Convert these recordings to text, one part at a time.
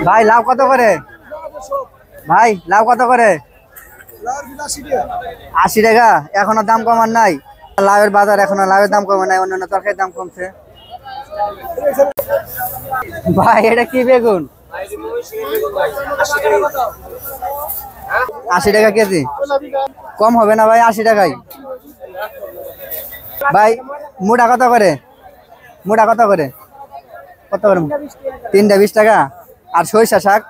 ভাই লাউ কত করে? ভাই লাউ কত করে? 80 টাকা। এখনো দাম কমার নাই? লাউয়ের বাজার এখনো লাউয়ের দাম কমে নাই, অন্যান্য তরকারির দাম কমছে। ভাই এটা কি বেগুন? 80 টাকা কেজি। কম হবে না ভাই 80 টাকায়? ভাই মুড়া কত করে? মুড়া কত করে? কত করে? 3টা 20 টাকা। আর সরিষা শাক?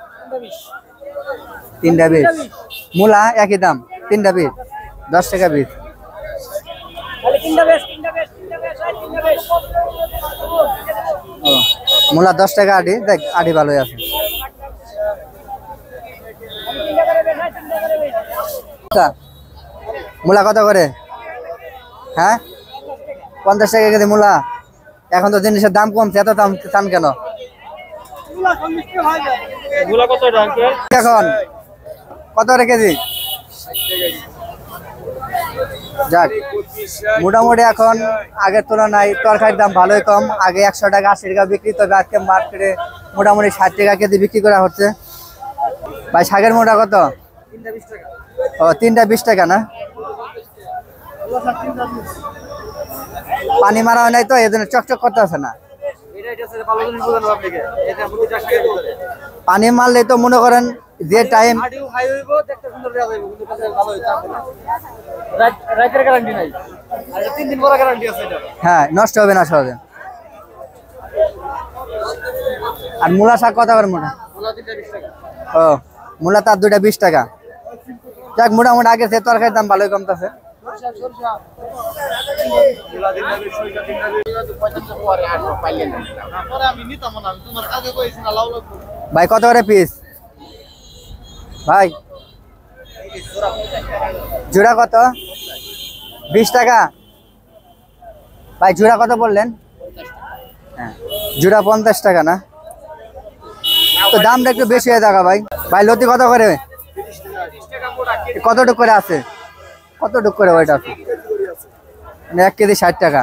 3টা 20। মূলা একই দাম? 3টা 20, 10 টাকা পিস। মূলা 10 টাকা আটি। দেখ আটি ভালোই আছে। মূলা কত করে? হ্যাঁ 50 টাকা কেজি মূলা। এখন তো জিনিসের দাম কমছে, এত দাম চান কেন? এখন কত করে কেজি? যাক মোটামুটি এখন আগের তুলনায় তরকারির দাম ভালোই কম। আগে 100 টাকা 80 টাকা বিক্রি, তবে আজকে মার্কেটে মোটামুটি 60 টাকা কেজি বিক্রি করা হচ্ছে। ভাই শাকের মোটা কত? 3টা 20 টাকা না? পানি মারা হয় নাই তো এই জন্য চকচক করতে আছে না। পানি মারলে তো মনে করেন যে টাইম হ্যাঁ নষ্ট হবে না সহজে। আর মূলা শাক কত করে মোটা? ও মূলা তার 2টা 20 টাকা। যাক মোটামুটি আগে সে তরকারির দাম ভালোই কমতেছে। ভাই কত করে পিস? ভাই জোড়া কত? 20 টাকা। ভাই জোড়া কত বললেন? হ্যাঁ জোড়া 50 টাকা না? তো দামটা একটু বেশি হয়ে থাকা ভাই। ভাই লতি কত করে? কতটুক করে আছে? কতটুক করে ওইটা আছে? 1 কেজি 60 টাকা।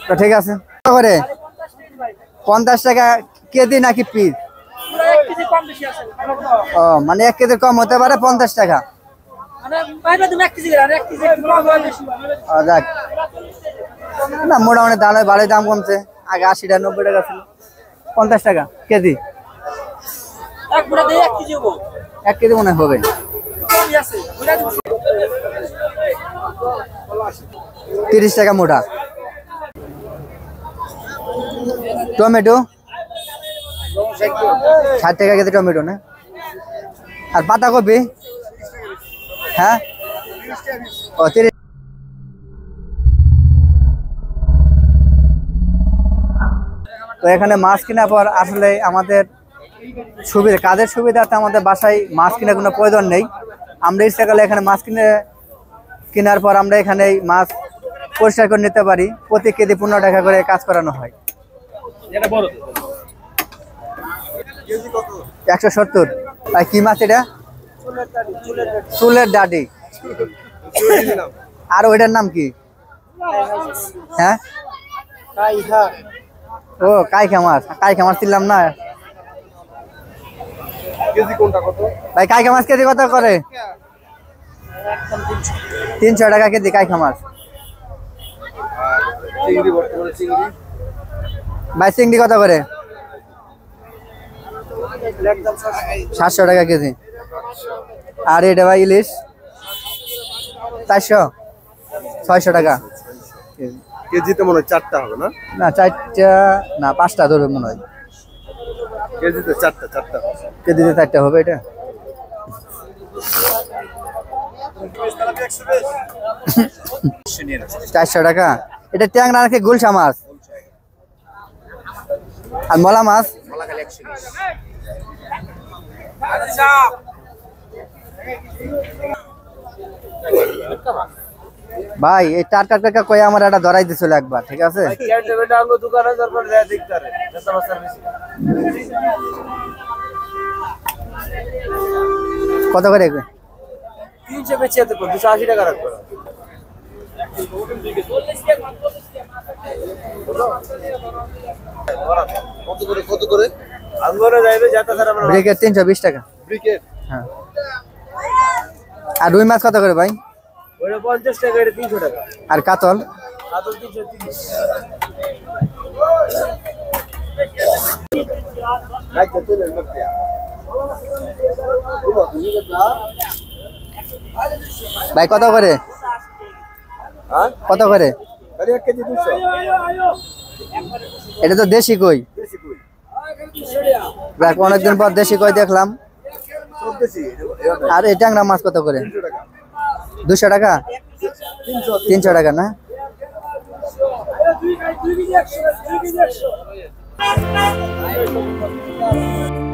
তো ঠিক আছে। কত করে? 50 টাকা কেজি নাকি পিস? ও মানে 1 কেজি কম হতে পারে 50 টাকা। না মোটামুটি দাম ভালোই দাম কমছে। আগে 80 টাকা 90 টাকা ছিল, 50 টাকা কেজি। 1 কেজি মনে হবে। 30 টাকা মোটা। টমেটো 60 টাকা কেজি টমেটো না? আর পাতাকপি? হ্যাঁ ও 30। তো এখানে মাছ কেনার পর আসলে আমাদের সুবিধা, কাজের সুবিধাতে আমাদের বাসায় মাছ কেনার কোনো প্রয়োজন নেই। আমরা ইচ্ছা করলে এখানে মাছ কেনার পর আমরা এখানে মাছ পরিষ্কার করে নিতে পারি। প্রতি কেজি 15 টাকা করে কাজ করানো হয়। 170। আর কি মাছ এটা? চুলের ডাডি। আর ওইটার নাম কি? হ্যাঁ ও কাইখা মাছ। কাইখা মাছ ছিলাম না ভাই। কাইখা মাছ কেজি কত করে? 300 টাকা কেজি কাইখা মাছ। ভাই চিংড়ি কত করে? 700 টাকা কেজি। আর এটা ভাই ইলিশ 400 600 টাকা কেজিতে মনে হয় 4টা হবে না? না 4টা না 5টা ধরবে মনে হয়। কেজিতে 4টা কেজিতে 4টা হবে। এটা 400 টাকা। এটা ট্যাংরা নাকি গুলশা মাছ? আর মলা মাছ? ভাই এই টাটকা টাটকা কয়ে আমার একটা ধরাই দিছিল একবার, ঠিক আছে? কত করে? 375 280 টাকা রাখবো। কত করে কত করে? ব্রিকেট 320 টাকা। ব্রিকেট হ্যাঁ। আর রুই মাছ কত করে ভাই? ওটা 50 টাকা, এটা 300 টাকা। আর কাতল? কাতল 330। রাখতে চলে লাগতে। ভাই কত করে? হ্যাঁ কত করে? আরে 1 কেজি 200। এটা তো দেশি কই। বেশি কই? দেখ অনেকদিন পর দেশি কই দেখলাম। সব বেশি। আর এই ট্যাংরা মাছ কত করে? 300 টাকা। 200 টাকা? 300 টাকা না? দুই কেজি 100।